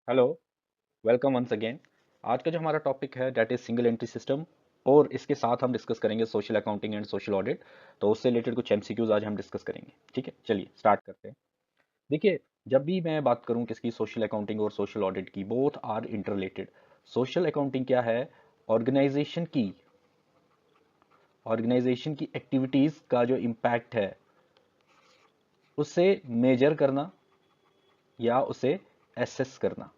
Hello, welcome once again. आज का जो हमारा टॉपिक है that is single entry system और इसके साथ हम डिस्कस करेंगे social accounting and social audit. तो उससे रिलेटेड कुछ एमसीक्यूज आज हम डिस्कस करेंगे। ठीक है, चलिए स्टार्ट करते हैं। देखिए, जब भी मैं बात करूं किसकी सोशल अकाउंटिंग और सोशल ऑडिट की, both are interrelated. Social accounting क्या है? ऑर्गेनाइजेशन की ऑर्गेनाइजेशन की एक्टिविटीज का जो इम्पैक्ट है उसे मेजर करना या उसे एसेस करना।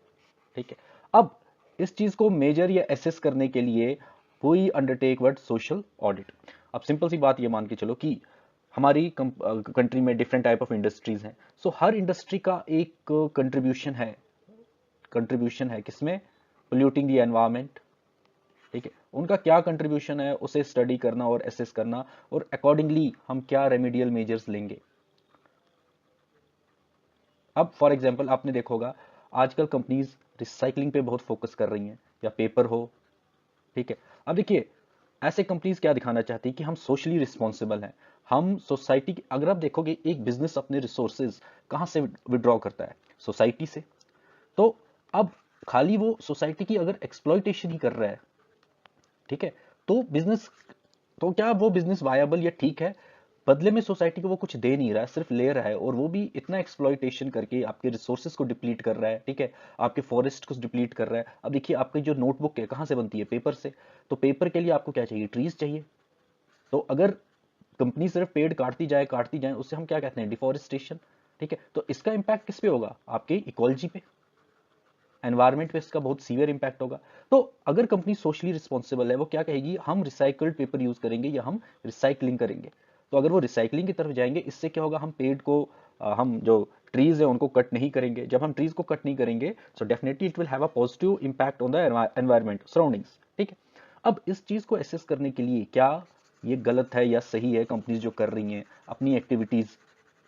ठीक है। अब इस चीज को मेजर या एसेस करने के लिए we undertake what social audit. अब सिंपल सी बात ये मान के चलो कि हमारी कंट्री में डिफरेंट टाइप ऑफ इंडस्ट्रीज हैं। सो हर इंडस्ट्री का एक कंट्रीब्यूशन है किसमें? Polluting the environment. ठीक है, उनका क्या कंट्रीब्यूशन है उसे स्टडी करना और एसेस करना, और अकॉर्डिंगली हम क्या रेमेडियल मेजर्स लेंगे। अब फॉर एग्जांपल आपने देखा होगा आजकल कंपनीज रिसाइकलिंग पे बहुत फोकस कर रही हैं, या पेपर हो। ठीक है। अब देखिए, ऐसे कंपनीज क्या दिखाना चाहती है कि हम सोशली रिस्पॉन्सिबल हैं। हम सोसाइटी की, अगर आप देखोगे एक बिजनेस अपने रिसोर्सेज कहां से विड्रॉ करता है? सोसाइटी से। तो अब खाली वो सोसाइटी की अगर एक्सप्लॉइटेशन ही कर रहा है, ठीक है, तो बिजनेस, तो क्या वो बिजनेस वायबल या ठीक है? बदले में सोसाइटी को वो कुछ दे नहीं रहा है, सिर्फ ले रहा है, और वो भी इतना एक्सप्लॉइटेशन करके आपके रिसोर्सेज को डिप्लीट कर रहा है। ठीक है, आपके फॉरेस्ट को डिप्लीट कर रहा है। अब देखिए, आपकी जो नोटबुक है कहाँ से बनती है? पेपर से। तो पेपर के लिए आपको क्या चाहिए? ट्रीज चाहिए। तो अगर कंपनी सिर्फ पेड़ काटती जाए, उससे हम क्या कहते हैं? डिफॉरेस्टेशन। ठीक है, तो इसका इंपैक्ट किस पे होगा? आपके इकोलॉजी पे, एनवायरमेंट पे इसका बहुत सीवियर इंपैक्ट होगा। तो अगर कंपनी सोशली रिस्पॉन्सिबल है, वो क्या कहेगी? हम रिसाइकल्ड पेपर यूज करेंगे या हम रिसाइकलिंग करेंगे। तो अगर वो रिसाइकलिंग की तरफ जाएंगे, इससे क्या होगा? हम पेड़ को हम जो ट्रीज है उनको कट नहीं करेंगे। जब हम ट्रीज को कट नहीं करेंगे, so definitely it will have a positive impact on the environment surroundings. ठीक है। अब इस चीज को एसेस करने के लिए क्या ये गलत है या सही है कंपनीज जो कर रही हैं अपनी एक्टिविटीज,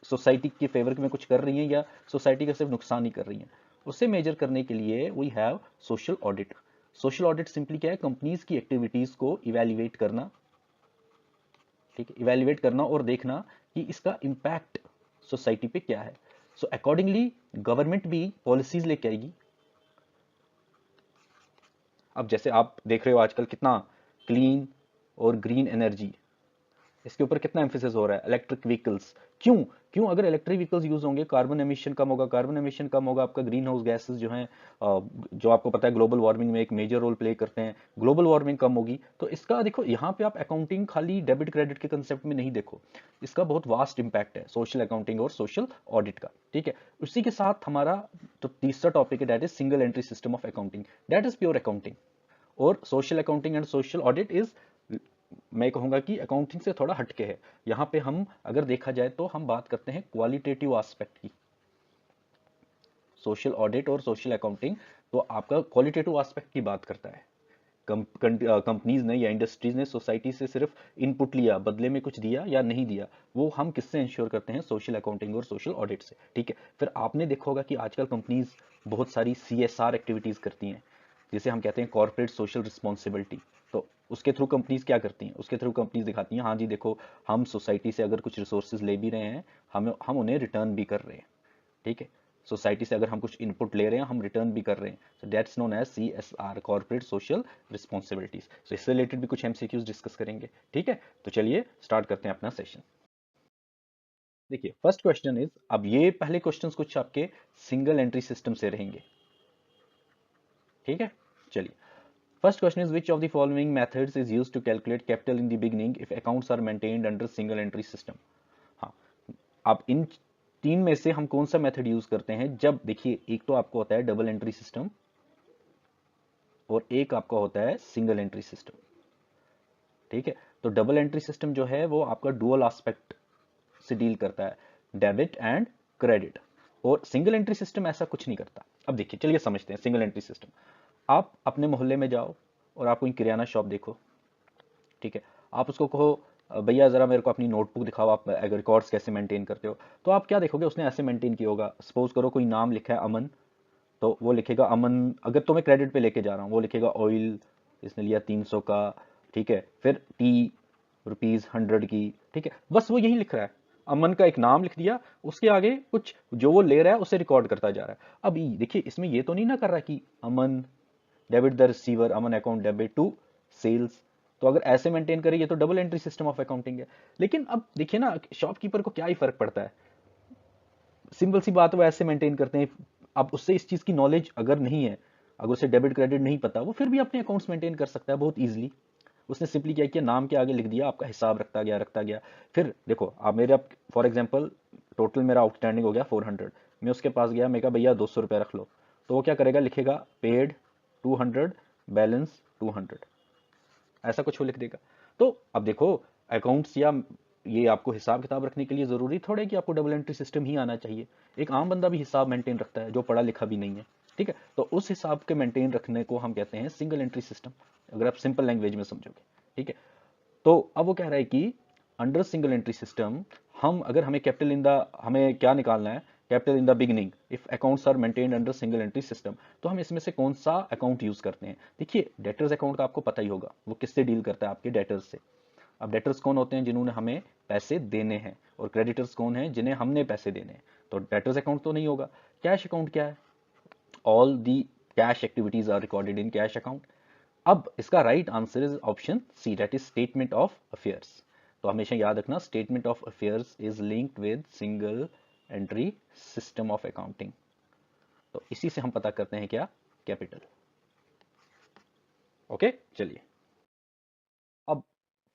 सोसाइटी के फेवर में कुछ कर रही हैं या सोसाइटी का सिर्फ नुकसान ही कर रही हैं, उसे मेजर करने के लिए we have social audit. Social audit simply क्या है? कंपनीज की एक्टिविटीज को इवेल्युएट करना। ठीक है, इवेल्युएट करना और देखना कि इसका इंपैक्ट सोसाइटी पे क्या है। सो अकॉर्डिंगली गवर्नमेंट भी पॉलिसीज लेके आएगी। अब जैसे आप देख रहे हो आजकल कितना क्लीन और ग्रीन एनर्जी, इसके ऊपर कितना एम्फेसिस हो रहा है। इलेक्ट्रिक व्हीकल्स, क्यों? क्यों? अगर इलेक्ट्रिक व्हीकल्स यूज होंगे, कार्बन एमिशन कम होगा। कार्बन एमिशन कम होगा, आपका ग्रीन हाउस गैसेस जो हैं, जो आपको पता है ग्लोबल वार्मिंग में एक मेजर रोल प्ले करते हैं, ग्लोबल वार्मिंग कम होगी। तो इसका देखो, यहाँ पे आप अकाउंटिंग खाली डेबिट क्रेडिट के कंसेप्ट में नहीं देखो, इसका बहुत वास्ट इंपैक्ट है सोशल अकाउंटिंग और सोशल ऑडिट का। ठीक है। उसी के साथ हमारा जो तीसरा टॉपिक है, that is single entry system of accounting. That is pure accounting. और social accounting and social audit is, मैं कहूंगा कि अकाउंटिंग से थोड़ा हटके है। यहां पे हम अगर देखा जाए तो हम बात करते हैं क्वालिटेटिव एस्पेक्ट की। सोशल ऑडिट और सोशल अकाउंटिंग तो आपका क्वालिटेटिव एस्पेक्ट की बात करता है। कंपनीज ने या इंडस्ट्रीज ने सोसाइटी से सिर्फ इनपुट लिया, बदले में कुछ दिया या नहीं दिया, वो हम किससे इंश्योर करते हैं? सोशल अकाउंटिंग और सोशल ऑडिट से। ठीक है। फिर आपने देखा होगा कि आजकल कंपनीज बहुत सारी सीएसआर एक्टिविटीज करती हैं, जिसे हम कहते हैं कॉर्पोरेट सोशल रिस्पॉन्सिबिलिटी। तो उसके थ्रू कंपनीज क्या करती हैं? उसके थ्रू कंपनीज दिखाती हैं, हाँ जी देखो, हम सोसाइटी से अगर कुछ रिसोर्सेज ले भी रहे हैं, हम उन्हें रिटर्न भी कर रहे हैं। ठीक है। सोसाइटी से अगर हम कुछ इनपुट ले रहे हैं, हम रिटर्न भी कर रहे हैं। So that's known as CSR, corporate social responsibilities. So इससे रिलेटेड भी कुछ एमसीक्यूज डिस्कस करेंगे। ठीक है, तो चलिए स्टार्ट करते हैं अपना सेशन। देखिए, फर्स्ट क्वेश्चन इज, अब ये पहले क्वेश्चंस कुछ आपके सिंगल एंट्री सिस्टम से रहेंगे। ठीक है, चलिए। First question is, which of the following methods is used to calculate capital in the beginning if accounts are maintained under single entry system? हाँ, आप इन तीन में से हम कौन सा मेथड यूज करते हैं? जब देखिए, एक तो आपको होता है डबल एंट्री सिस्टम और एक आपका होता है सिंगल एंट्री सिस्टम। ठीक है। तो डबल एंट्री सिस्टम जो है वो आपका डुअल एस्पेक्ट से डील करता है, डेबिट एंड क्रेडिट। और सिंगल एंट्री सिस्टम ऐसा कुछ नहीं करता। अब देखिए, चलिए समझते हैं सिंगल एंट्री सिस्टम। आप अपने मोहल्ले में जाओ और आप कोई किराना शॉप देखो। ठीक है। आप उसको कहो, भैया ज़रा मेरे को अपनी नोटबुक दिखाओ, आप रिकॉर्ड्स कैसे मेंटेन करते हो?" तो आप क्या देखोगे? उसने ऐसे मेंटेन किया होगा। सपोज करो कोई नाम लिखा है अमन, तो वो लिखेगा अमन। अगर तो मैं क्रेडिट पे लेके जा रहा हूँ, वो लिखेगा ऑयल, इसने लिया 300 का। ठीक है, फिर टी, रुपीज़ 100 की। ठीक है, बस वो यही लिख रहा है। अमन का एक नाम लिख दिया, उसके आगे कुछ जो वो ले रहा है उसे रिकॉर्ड करता जा रहा है। अब देखिए इसमें ये तो नहीं ना कर रहा कि Aman debit the receiver, Aman account debit to sales. तो अगर ऐसे मेंटेन करें, ये तो double entry system of accounting है। लेकिन अब देखिए ना, शॉपकीपर को क्या ही फर्क पड़ता है, सिंपल सी बात, वो ऐसे मेंटेन करते हैं। अब उससे इस चीज की नॉलेज अगर नहीं है, अगर उसे डेबिट क्रेडिट नहीं पता, वो फिर भी अपने अकाउंट्स मेंटेन कर सकता है बहुत इजीली। उसने सिंपली क्या किया, नाम के आगे लिख दिया, आपका हिसाब रखता गया। फिर देखो आप मेरे, अब फॉर एग्जांपल टोटल मेरा आउटस्टैंडिंग हो गया 400, मैं उसके पास गया, मैं कहा भैया 200 रुपये रख लो, तो वो क्या करेगा, लिखेगा पेड 200, बैलेंस 200, ऐसा कुछ वो लिख देगा। तो अब देखो, अकाउंट्स या ये आपको हिसाब किताब रखने के लिए जरूरी थोड़ा है कि आपको डबल एंट्री सिस्टम ही आना चाहिए। एक आम बंदा भी हिसाब मेंटेन रखता है जो पढ़ा लिखा भी नहीं है, ठीक है। तो उस हिसाब के मेंटेन रखने को हम कहते हैं सिंगल एंट्री सिस्टम, अगर आप सिंपल लैंग्वेज में समझोगे, ठीक है। तो अब वो कह रहा है कि अंडर सिंगल एंट्री सिस्टम, हम अगर हमें कैपिटल इन द, हमें क्या निकालना है, capital in the beginning if accounts are maintained under single entry system, तो हम इसमें से कौन सा अकाउंट यूज करते हैं। देखिए डेटर्स अकाउंट का आपको पता ही होगा, वो किससे डील करता है, आपके डेटर्स से। अब डेटर्स कौन होते हैं, जिन्होंने हमें पैसे देने हैं, और क्रेडिटर्स कौन हैं, जिन्हें हमने पैसे देने हैं। तो डेटर्स अकाउंट तो नहीं होगा। कैश अकाउंट क्या है, all the cash activities are recorded in cash account. अब इसका right answer is option C, that is statement of affairs. तो हमेशा याद रखना, statement of affairs is linked with single entry system of accounting. तो इसी से हम पता करते हैं क्या, कैपिटल। ओके चलिए, अब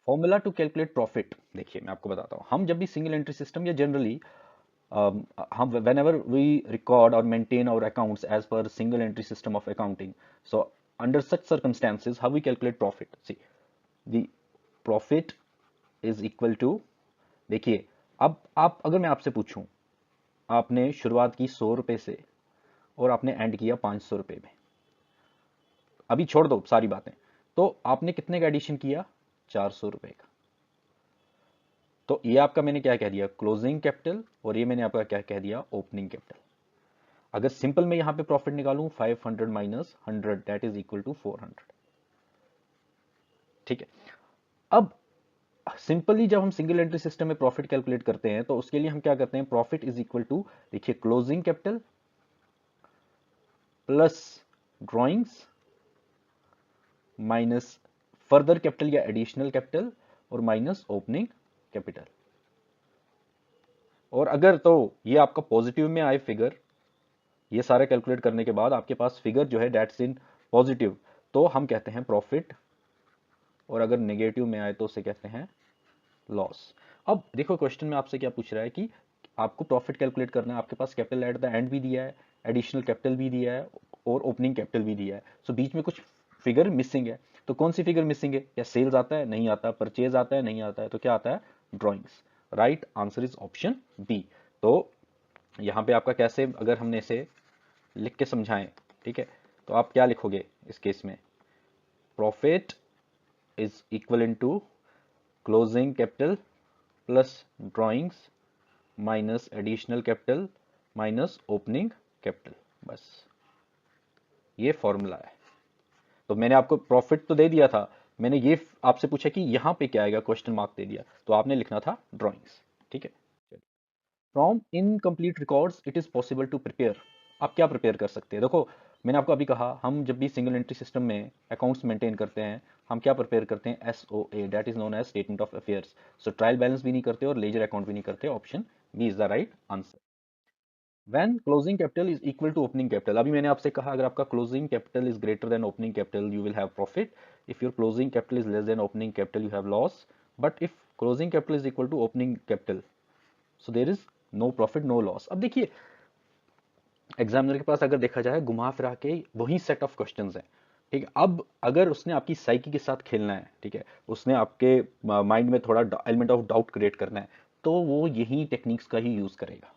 फॉर्मूला टू कैलकुलेट प्रॉफिट, देखिए मैं आपको बताता हूं। हम जब भी सिंगल एंट्री सिस्टम या जनरली हम whenever we record or maintain our accounts as per single entry system of accounting, so under such circumstances how we calculate profit, see the profit is equal to, देखिए अब आप, अगर मैं आपसे पूछूं, आपने शुरुआत की 100 रुपए से और आपने एंड किया 500 रुपए में, अभी छोड़ दो सारी बातें, तो आपने कितने का एडिशन किया, 400 रुपए का। तो ये आपका मैंने क्या कह दिया, क्लोजिंग कैपिटल, और ये मैंने आपका क्या कह दिया, ओपनिंग कैपिटल। अगर सिंपल में यहां पे प्रॉफिट निकालूं, 500 minus 100 that is equal to 400, ठीक है। अब सिंपली जब हम सिंगल एंट्री सिस्टम में प्रॉफिट कैलकुलेट करते हैं, तो उसके लिए हम क्या करते हैं, प्रॉफिट इज इक्वल टू, देखिए closing capital plus drawings minus further capital या एडिशनल कैपिटल, और माइनस ओपनिंग कैपिटल। और अगर तो ये आपका पॉजिटिव में आए फिगर, ये सारे कैलकुलेट करने के बाद आपके पास फिगर जो है डेट्स इन पॉजिटिव, तो हम कहते हैं प्रॉफिट, और अगर नेगेटिव में आए तो उसे कहते हैं लॉस। अब देखो क्वेश्चन में आपसे क्या पूछ रहा है कि आपको प्रॉफिट कैलकुलेट करना है, आपके पास कैपिटल एट द एंड भी दिया है, एडिशनल कैपिटल भी दिया है, और ओपनिंग कैपिटल भी दिया है। सो बीच में कुछ फिगर मिसिंग है, तो कौन सी फिगर मिसिंग है, या सेल्स आता है, नहीं आता, परचेज आता है, नहीं आता है, तो क्या आता है, drawings. Right answer is option B. तो यहां पे आपका कैसे, अगर हमने इसे लिख के समझाएं, ठीक है, तो आप क्या लिखोगे इस केस में, profit is equal to closing capital plus drawings minus additional capital minus opening capital, बस ये फॉर्मूला है। तो मैंने आपको प्रॉफिट तो दे दिया था, मैंने ये आपसे पूछा कि यहां पे क्या आएगा, क्वेश्चन मार्क दे दिया, तो आपने लिखना था ड्रॉइंग्स, ठीक है। From incomplete records it is possible to prepare, आप क्या प्रिपेयर कर सकते हैं, देखो मैंने आपको अभी कहा, हम जब भी सिंगल एंट्री सिस्टम में अकाउंट्स मेंटेन करते हैं, हम क्या प्रिपेयर करते हैं, SOA, that is known as statement of affairs. So trial balance भी नहीं करते और लेजर अकाउंट भी नहीं करते, option B is the right answer. When closing capital is equal to opening capital, अभी मैंने आपसे कहा अगर आपका closing capital is greater than opening capital you will have profit, if your closing capital is less than opening capital you have loss, but if closing capital is equal to opening capital so there is no profit no loss। अब देखिए examiner के पास अगर देखा जाए घुमा फिरा के वही सेट ऑफ क्वेश्चंस हैं, ठीक है। अब अगर उसने आपकी साइकी के साथ खेलना है, ठीक है, उसने आपके माइंड में थोड़ा एलिमेंट ऑफ डाउट क्रिएट करना है, तो वो यही टेक्निक्स का ही यूज करेगा।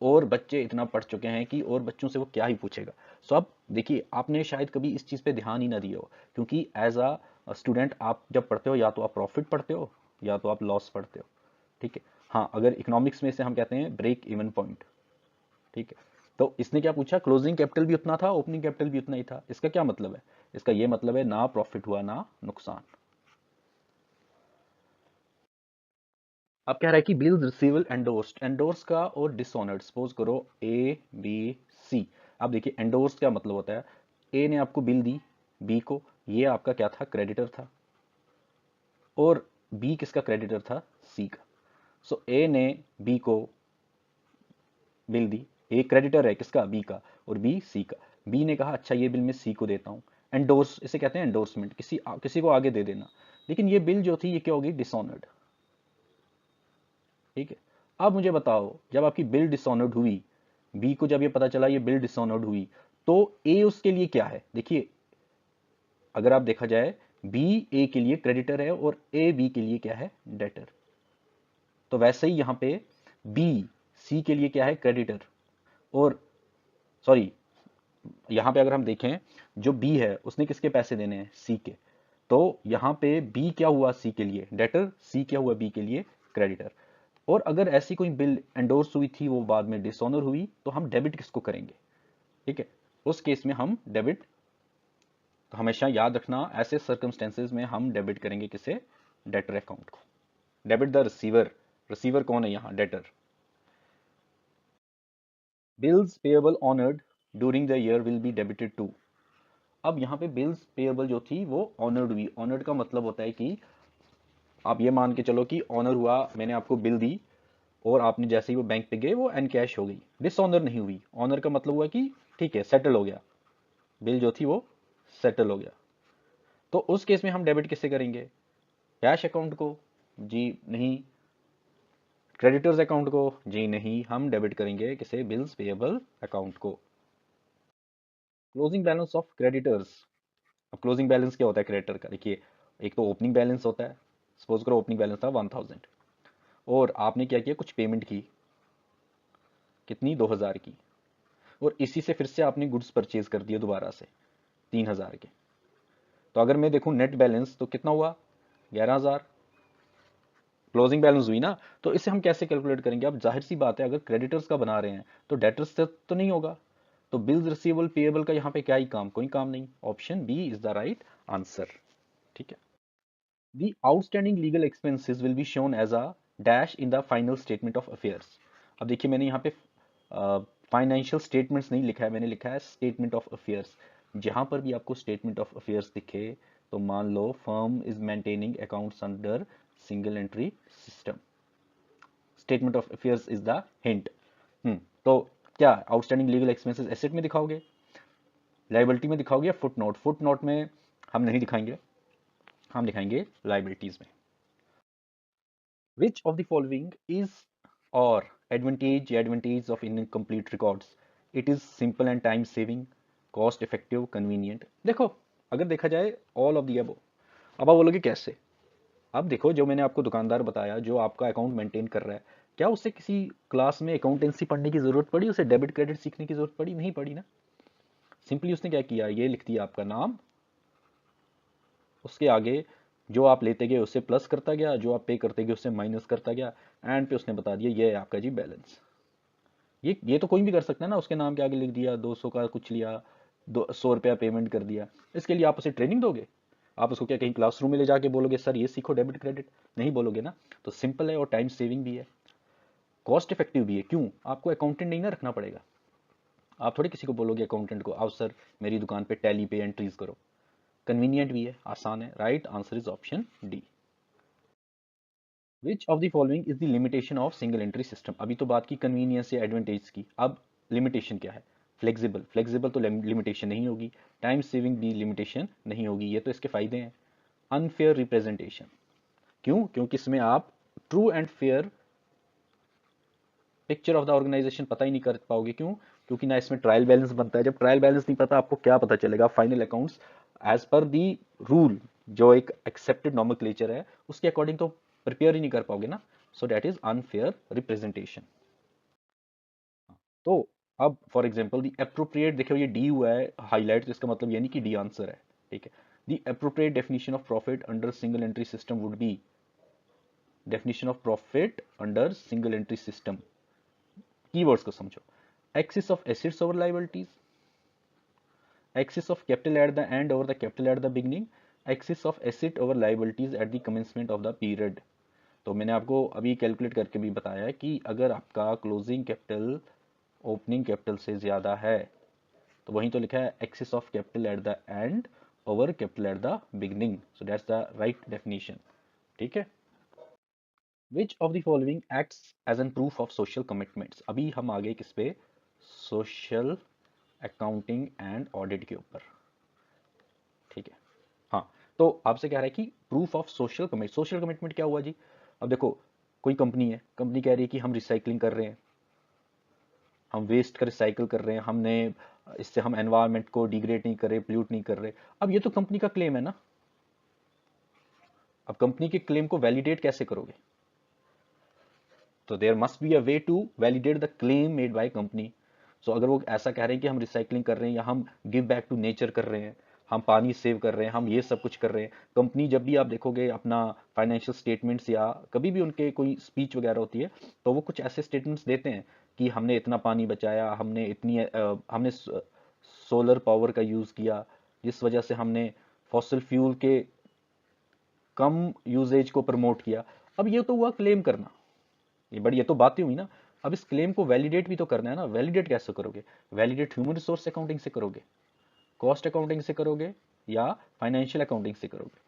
और बच्चे इतना पढ़ चुके हैं कि और बच्चों से वो क्या ही पूछेगा। सो अब देखिए आपने शायद कभी इस चीज़ पे ध्यान ही ना दिया हो, क्योंकि एज अ स्टूडेंट आप जब पढ़ते हो या तो आप प्रॉफिट पढ़ते हो या तो आप लॉस पढ़ते हो, ठीक है। हाँ अगर इकोनॉमिक्स में से हम कहते हैं ब्रेक इवन पॉइंट, ठीक है। तो इसने क्या पूछा, क्लोजिंग कैपिटल भी उतना था, ओपनिंग कैपिटल भी उतना ही था, इसका क्या मतलब है, इसका ये मतलब है ना प्रॉफिट हुआ ना नुकसान। अब कह रहा है कि बिल्स रिसीवेबल एंडोर्स्ड, एंडोर्स का और डिसऑनर्ड, सपोज करो ए बी सी। अब देखिए एंडोर्स क्या मतलब होता है, ए ने आपको बिल दी बी को, ये आपका क्या था, क्रेडिटर था, और बी किसका क्रेडिटर था, सी का। सो ए ने बी को बिल दी, ए क्रेडिटर है किसका, बी का, और बी सी का। बी ने कहा अच्छा ये बिल मैं सी को देता हूं, एंडोर्स इसे कहते हैं, एंडोर्समेंट, किसी को आगे दे देना। लेकिन ये बिल जो थी ये क्या होगी, डिसऑनर्ड। ठीक है। अब मुझे बताओ जब आपकी बिल डिसऑनर्ड हुई, बी को जब ये पता चला ये बिल डिसऑनर्ड हुई, तो ए उसके लिए क्या है, देखिए अगर आप देखा जाए बी ए के लिए क्रेडिटर है और ए बी के लिए क्या है, डेटर। तो वैसे ही यहां पे बी सी के लिए क्या है, क्रेडिटर, और सॉरी यहां पे अगर हम देखें जो बी है उसने किसके पैसे देने हैं, सी के। तो यहां पे बी क्या हुआ, सी के लिए डेटर, सी क्या हुआ, बी के लिए क्रेडिटर। और अगर ऐसी कोई बिल एंडोर्स हुई थी वो बाद में डिसऑनर हुई, तो हम डेबिट किसको करेंगे, ठीक है, उस केस में हम डेबिट, तो हमेशा याद रखना ऐसे सर्कमस्टेंसेज में हम डेबिट करेंगे किसे, डेटर अकाउंट को। डेबिट द रिसीवर, रिसीवर कौन है यहाँ, debtor. Bills payable honoured during the year will be debited to. अब यहाँ पे बिल्स पेएबल जो थी वो ऑनर्ड हुई, ऑनर्ड का मतलब होता है कि आप ये मान के चलो कि ऑनर हुआ, मैंने आपको बिल दी और आपने जैसे ही वो बैंक पे गए वो एनकैश हो गई, डिसऑनर नहीं हुई। ऑनर का मतलब हुआ कि ठीक है सेटल हो गया, बिल जो थी वो सेटल हो गया। तो उस केस में हम डेबिट किससे करेंगे, कैश अकाउंट को, जी नहीं। क्रेडिटर्स अकाउंट को, जी नहीं। हम डेबिट करेंगे किसे, बिल्स पेएबल अकाउंट को। Closing balance of creditors. अब क्लोजिंग बैलेंस क्या होता है क्रेडिटर का, देखिए एक तो ओपनिंग बैलेंस होता है, सपोज करो ओपनिंग बैलेंस था 1000 और आपने क्या किया, कुछ पेमेंट की, कितनी, 2000 की, और इसी से फिर से आपने गुड्स परचेज कर दिया दोबारा से 3000 के। तो अगर मैं देखूं नेट बैलेंस तो कितना हुआ, 11000, क्लोजिंग बैलेंस हुई ना। तो इसे हम कैसे कैलकुलेट करेंगे, अब जाहिर सी बात है अगर क्रेडिटर्स का बना रहे हैं तो डेटर्स से तो नहीं होगा, तो बिल्स रिसीवेबल पेएबल का यहाँ पे क्या ही काम, कोई काम नहीं। Option B is the right answer, ठीक है। The outstanding legal expenses will be shown as a dash in the final statement of affairs। अब देखिए मैंने यहाँ पे फाइनेंशियल स्टेटमेंट्स नहीं लिखा है, मैंने लिखा है स्टेटमेंट ऑफ अफेयर्स। जहां पर भी आपको स्टेटमेंट ऑफ अफेयर्स दिखे तो मान लो firm is maintaining accounts under single entry system, statement of affairs is the hint. तो क्या आउटस्टैंडिंग लीगल एक्सपेंसेस एसेट में दिखाओगे, लाइबिलिटी में दिखाओगे, या फुट नोट, फुट नोट में हम नहीं दिखाएंगे, हम दिखाएंगे लाइबिलिटीज में। Which of the following is or advantage of incomplete records? It is simple and time saving, cost effective, convenient। देखो अगर देखा जाए all of the above। अब आप बोलोगे कैसे, अब देखो जो मैंने आपको दुकानदार बताया जो आपका अकाउंट मेंटेन कर रहा है, क्या उसे किसी क्लास में अकाउंटेंसी पढ़ने की जरूरत पड़ी, उसे डेबिट क्रेडिट सीखने की जरूरत पड़ी, नहीं पड़ी ना। सिंपली उसने क्या किया, ये लिख दिया आपका नाम, उसके आगे जो आप लेते गए उससे प्लस करता गया, जो आप पे करते गए उससे माइनस करता गया, एंड पे उसने बता दिया ये है आपका जी बैलेंस। ये तो कोई भी कर सकता है ना, उसके नाम के आगे लिख दिया 200 का कुछ लिया, 100 रुपया पेमेंट कर दिया। इसके लिए आप उसे ट्रेनिंग दोगे, आप उसको क्या कहीं क्लासरूम में ले जाके बोलोगे सर ये सीखो डेबिट क्रेडिट, नहीं बोलोगे ना। तो सिंपल है और टाइम सेविंग भी है, कॉस्ट इफेक्टिव भी है। क्यों, आपको अकाउंटेंट नहीं ना रखना पड़ेगा, आप थोड़ी किसी को बोलोगे अकाउंटेंट को आओ सर मेरी दुकान पे टैली पे एंट्रीज करो। कन्वीनियंट भी है, आसान है। Right answer is option D. Which of the following is the limitation of single entry system. अभी तो बात की कन्वीनियंस या एडवांटेज की, अब लिमिटेशन क्या है, फ्लेक्सिबल, फ्लेक्सिबल तो लिमिटेशन नहीं होगी, टाइम सेविंग भी लिमिटेशन नहीं होगी, ये तो इसके फायदे हैं। अनफेयर रिप्रेजेंटेशन, क्यों, क्योंकि इसमें आप true and fair picture of the organisation पता ही नहीं कर पाओगे। क्यों, क्योंकि ना इसमें ट्रायल बैलेंस बनता है, जब ट्रायल बैलेंस नहीं पता आपको क्या पता चलेगा, फाइनल अकाउंट्स एज पर दी रूल जो एक एक्सेप्टेड नॉमेनक्लेचर है उसके अकॉर्डिंग तो प्रिपेयर ही नहीं कर पाओगे ना। So that is unfair representation. तो अब फॉर एग्जांपल दी अप्रोप्रिएट, देखो ये डी हुआ है हाईलाइट, तो इसका मतलब ये नहीं कि डी आंसर है, ठीक है। The appropriate definition of profit under single entry system would be, definition of profit under single entry system, keywords को समझो। Axis of assets over liabilities, axis of capital at the end over the capital at the beginning, axis of asset over liabilities at the commencement of the period। तो मैंने आपको अभी calculate करके भी बताया कि अगर आपका क्लोजिंग कैपिटल ओपनिंग कैपिटल से ज़्यादा है, तो वहीं तो लिखा है excess of capital at the end over capital at the beginning, so that's the right definition. ठीक है। Which of the following acts as an proof of social commitments. अभी हम आगे किस पे, सोशल अकाउंटिंग एंड ऑडिट के ऊपर। ठीक है। हाँ, तो आपसे कह रहा है कि प्रूफ ऑफ सोशल कमिटमेंट क्या हुआ जी। अब देखो, कोई कंपनी है, कंपनी कह रही है कि हम रिसाइकलिंग कर रहे हैं, हम वेस्ट का रिसाइकल कर रहे हैं, हमने इससे हम एनवायरनमेंट को डिग्रेड नहीं कर रहे, पोल्यूट नहीं कर रहे। अब ये तो कंपनी का क्लेम है ना। अब कंपनी के क्लेम को वैलिडेट कैसे करोगे। तो there must be a way to validate the claim made by company. So अगर वो ऐसा कह रहे हैं कि हम रिसाइकलिंग कर रहे हैं या हम गिव बैक टू नेचर कर रहे हैं, हम पानी सेव कर रहे हैं, हम ये सब कुछ कर रहे हैं। कंपनी जब भी आप देखोगे अपना फाइनेंशियल स्टेटमेंट्स या कभी भी उनके कोई स्पीच वगैरह होती है, तो वो कुछ ऐसे स्टेटमेंट्स देते हैं कि हमने इतना पानी बचाया, हमने सोलर पावर का यूज़ किया, जिस वजह से हमने फॉसिल फ्यूल के कम यूजेज को प्रमोट किया। अब ये तो हुआ क्लेम करना, ये तो बातें हुई ना। अब इस क्लेम को वैलिडेट भी तो करना है ना। वैलिडेट कैसे करोगे। वैलिडेट ह्यूमन रिसोर्स अकाउंटिंग से करोगे, कॉस्ट अकाउंटिंग से करोगे, या फाइनेंशियल अकाउंटिंग से करोगे।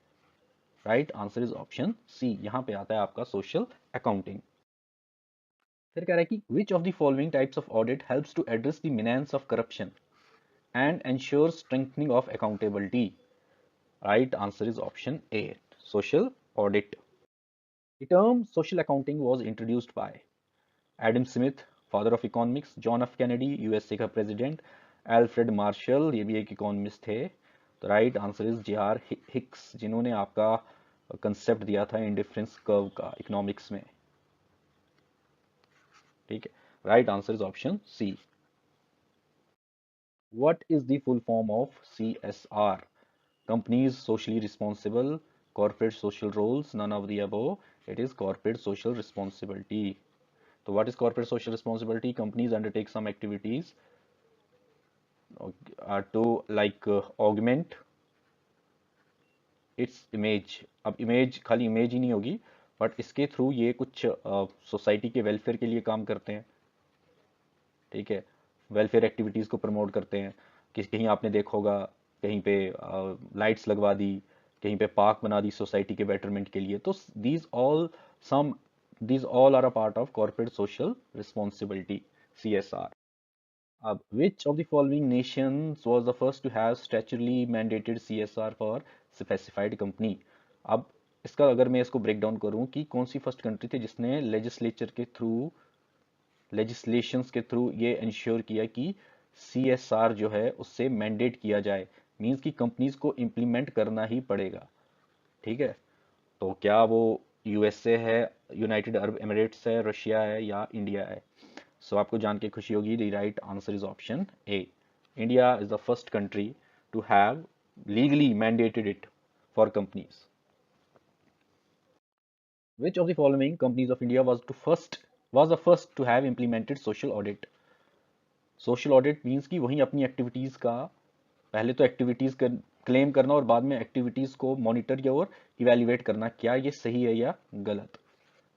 Right answer is option C, यहां पे आता है आपका सोशल अकाउंटिंग। फिर कह रहा है कि which of the following types of audit helps to address the menace of corruption and ensure strengthening of accountability. Right answer is option A, social audit. The term social accounting was introduced by Adam Smith, father of economics, John F Kennedy, USA का president, Alfred Marshall, ये भी एक economist थे। तो right answer is J R Hicks, जिन्होंने आपका concept दिया था इंडिफरेंस कर्व का इकोनॉमिक्स में। ठीक है। Right answer is option C. What is the full form of CSR? Companies socially responsible, corporate social roles, none of the above, it is corporate social responsibility. So what is corporate social responsibility? Companies undertake some activities to augment its image. अब image खाली image ही नहीं होगी, but इसके through ये कुछ society के welfare के लिए काम करते हैं। ठीक है। वेलफेयर एक्टिविटीज़ को प्रमोट करते हैं। कहीं आपने देखा होगा, कहीं पे लाइट्स लगवा दी, कहीं पे पार्क बना दी सोसाइटी के बेटरमेंट के लिए। तो सम these all are a part of corporate social responsibility, CSR. Which of the following nations was the first to have statutorily mandated CSR for specified company? अब इसका अगर मैं इसको ब्रेक डाउन करूं कि कौन सी फर्स्ट कंट्री थी जिसने लेजिस्लेशंस के थ्रू ये इंश्योर किया कि CSR जो है उससे मैंडेट किया जाए, मींस कि कंपनीज को इम्प्लीमेंट करना ही पड़ेगा। ठीक है। तो क्या वो यूएसए है, यूनाइटेड अरब एमिरेट्स है, रशिया है, या इंडिया है। सो आपको जान के खुशी होगी, the right answer is option A. India is the first country to have legally mandated it for companies. Which of the following companies of India was the first to have implemented social audit? Social audit means कि वहीं अपनी activities का, पहले तो activities claim करना और बाद में एक्टिविटीज को मॉनिटर या और इवेल्युएट करना, क्या ये सही है या गलत।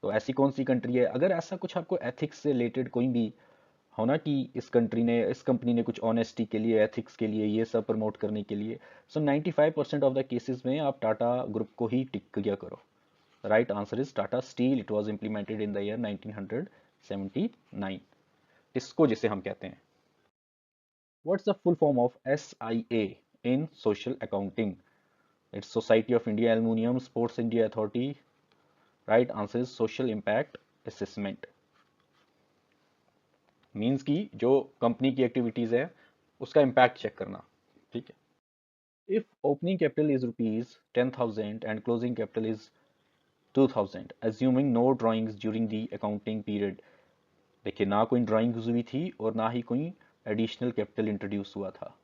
तो ऐसी कौन सी कंट्री है, अगर ऐसा कुछ आपको एथिक्स से रिलेटेड कोई भी हो ना, कि इस कंपनी ने कुछ ऑनेस्टी के लिए, एथिक्स के लिए, ये सब प्रमोट करने के लिए, सो 95% ऑफ द केसेस में आप टाटा ग्रुप को ही टिक किया करो। Right answer is Tata steel, it was implemented in the year 1979, TISCO जिसे हम कहते हैं। What's the full form of SIA in social accounting? It's society of India aluminium sports India authority. Right answer is social impact assessment, means की जो company की activities है उसका impact check करना। ठीक है। If opening capital is ₹10,000 and closing capital is 2,000, assuming no drawings during the accounting period। देखिए, ना कोई ड्राइंग हुई थी और ना ही कोई एडिशनल कैपिटल इंट्रोड्यूस हुआ था,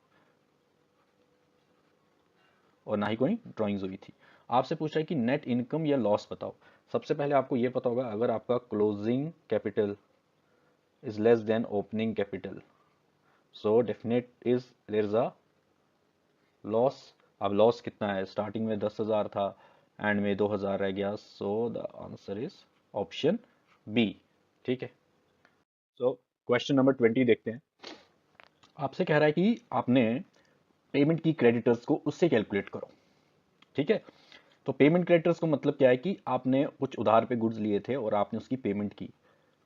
और ना ही कोई ड्राइंग्स हुई थी। आपसे पूछ रहा है कि नेट इनकम या लॉस बताओ। सबसे पहले आपको ये पता होगा, अगर आपका closing capital is less than opening capital, so definite is there is a loss. अब लॉस कितना है, स्टार्टिंग में 10,000 था, एंड में 2,000 रह गया, so the answer is option B. ठीक है, सो क्वेश्चन नंबर 20 देखते हैं। आपसे कह रहा है कि आपने पेमेंट की क्रेडिटर्स को उससे कैलकुलेट करो। ठीक है, तो पेमेंट क्रेडिटर्स को मतलब क्या है कि आपने कुछ उधार पे गुड्स लिए थे और आपने उसकी पेमेंट की।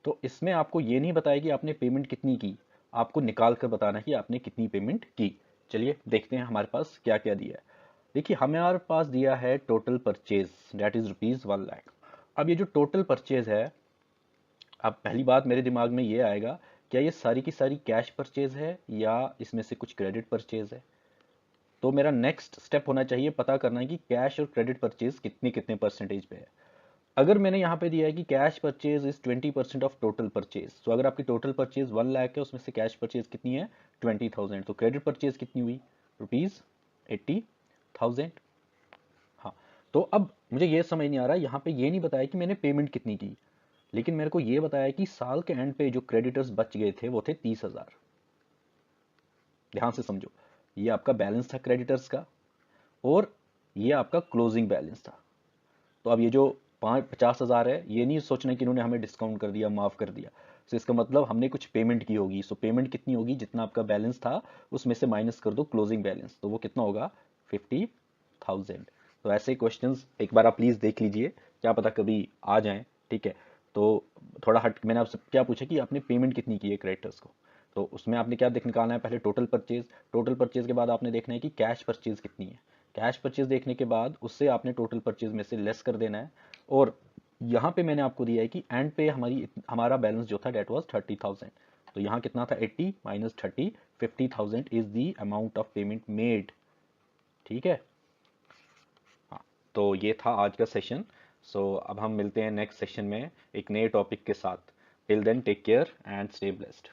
तो इसमें आपको ये नहीं बताया कि आपने पेमेंट कितनी की, आपको निकाल कर बताना है कि आपने कितनी पेमेंट की। चलिए देखते हैं हमारे पास क्या क्या दिया है। देखिए हमारे पास दिया है टोटल परचेज, दैट इज ₹1,00,000। अब ये जो टोटल परचेज है, अब पहली बात मेरे दिमाग में ये आएगा, क्या ये सारी की सारी कैश परचेज है या इसमें से कुछ क्रेडिट परचेज है। तो मेरा नेक्स्ट स्टेप होना चाहिए पता करना है कि कैश और क्रेडिट परचेज कितने कितने परसेंटेज पे है। अगर मैंने यहाँ पे दिया है कि cash purchase is 20% of total purchase, तो अगर आपकी टोटल परचेज 1,00,000 है, उसमें से कैश परचेज कितनी है 20,000, तो क्रेडिट परचेज कितनी हुई ₹80,000। हाँ, तो अब मुझे ये समझ नहीं आ रहा, यहाँ पे ये नहीं बताया कि मैंने पेमेंट कितनी की, लेकिन मेरे को ये बताया कि साल के एंड पे जो क्रेडिटर्स बच गए थे वो थे 30,000। ध्यान से समझो, ये आपका बैलेंस था क्रेडिटर्स का और ये आपका क्लोजिंग बैलेंस था। तो अब ये जो 50,000 है, ये नहीं सोचना कि इन्होंने हमें डिस्काउंट कर दिया, माफ कर दिया। तो इसका मतलब हमने कुछ पेमेंट की होगी। सो पेमेंट कितनी होगी, जितना आपका बैलेंस था उसमें से माइनस कर दो क्लोजिंग बैलेंस, तो वो कितना होगा 50,000। तो ऐसे क्वेश्चंस एक बार आप प्लीज देख लीजिए, क्या पता कभी आ जाएं। ठीक है, तो थोड़ा हट, मैंने आपसे क्या पूछा कि आपने पेमेंट कितनी की है क्रेडिटर्स को, तो उसमें आपने क्या देख निकालना है, पहले टोटल परचेज, टोटल परचेज के बाद आपने देखना है कि कैश परचेज कितनी है, कैश परचेज देखने के बाद उससे आपने टोटल परचेज में से लेस कर देना है। और यहाँ पे मैंने आपको दिया है कि एंड पे हमारा बैलेंस जो था डेट वाज 30,000। तो यहाँ कितना था 80 minus 30, 50,000 is the amount of payment made. ठीक है, हाँ, तो ये था आज का सेशन। सो अब हम मिलते हैं नेक्स्ट सेशन में एक नए टॉपिक के साथ। Till then take care and stay blessed.